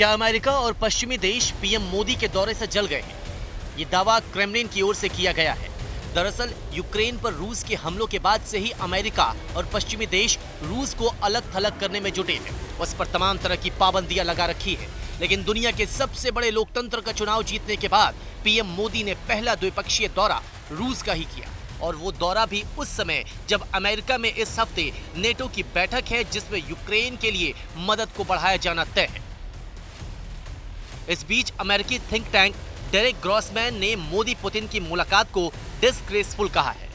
क्या अमेरिका और पश्चिमी देश पीएम मोदी के दौरे से जल गए हैं? ये दावा क्रेमलिन की ओर से किया गया है। दरअसल यूक्रेन पर रूस के हमलों के बाद से ही अमेरिका और पश्चिमी देश रूस को अलग थलग करने में जुटे हैं। उस पर तमाम तरह की पाबंदियां लगा रखी है। लेकिन दुनिया के सबसे बड़े लोकतंत्र का चुनाव जीतने के बाद पीएम मोदी ने पहला द्विपक्षीय दौरा रूस का ही किया, और वो दौरा भी उस समय जब अमेरिका में इस हफ्ते नेटो की बैठक है, जिसमें यूक्रेन के लिए मदद को बढ़ाया जाना तय है। इस बीच अमेरिकी थिंक टैंक डेरेक ग्रॉसमैन ने मोदी पुतिन की मुलाकात को डिसग्रेसफुल कहा है।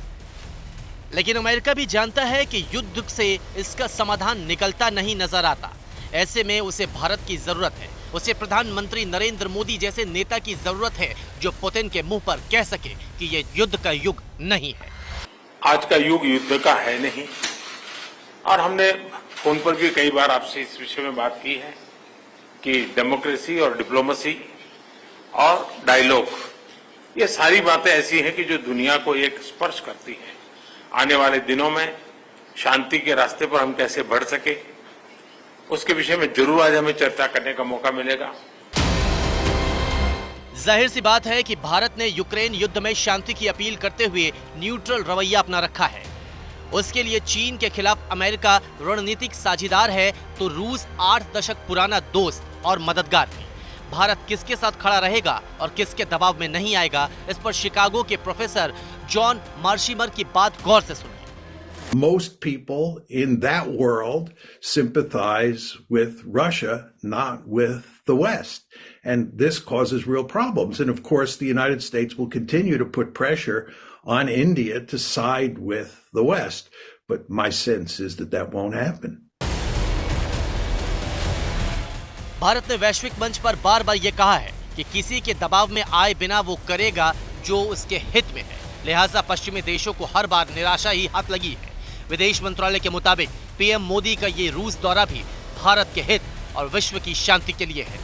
लेकिन अमेरिका भी जानता है कि युद्ध से इसका समाधान निकलता नहीं नजर आता। ऐसे में उसे भारत की जरूरत है। उसे प्रधानमंत्री नरेंद्र मोदी जैसे नेता की जरूरत है जो पुतिन के मुंह पर कह सके कि यह युद्ध का युग नहीं है। आज का युग युद्ध का है नहीं, और हमने फोन पर भी कई बार आपसे इस विषय में बात की है कि डेमोक्रेसी और डिप्लोमेसी और डायलॉग, ये सारी बातें ऐसी हैं कि जो दुनिया को एक स्पर्श करती है। आने वाले दिनों में शांति के रास्ते पर हम कैसे बढ़ सके, उसके विषय में जरूर आज हमें चर्चा करने का मौका मिलेगा। जाहिर सी बात है कि भारत ने यूक्रेन युद्ध में शांति की अपील करते हुए न्यूट्रल रवैया अपना रखा है। उसके लिए चीन के खिलाफ अमेरिका रणनीतिक साझीदार है, तो रूस 8 दशक पुराना दोस्त और मददगार है। भारत किसके साथ खड़ा रहेगा और किसके दबाव में नहीं आएगा, इस पर शिकागो के प्रोफेसर जॉन मार्शिमर की बात गौर से सुनिए। Most people in that world sympathize with Russia, not with the West. And this causes real problems. And of course, the United States will continue to put pressure on India to side with the West. But my sense is that that won't happen. Bharat ने वैश्विक मंच पर बार बार ये कहा है कि किसी के दबाव में आए बिना वो करेगा जो उसके हित में है। लिहाजा पश्चिमी देशों को हर बार निराशा ही हाथ लगी है। विदेश मंत्रालय के मुताबिक पीएम मोदी का ये रूस दौरा भी भारत के हित और विश्व की शांति के लिए है।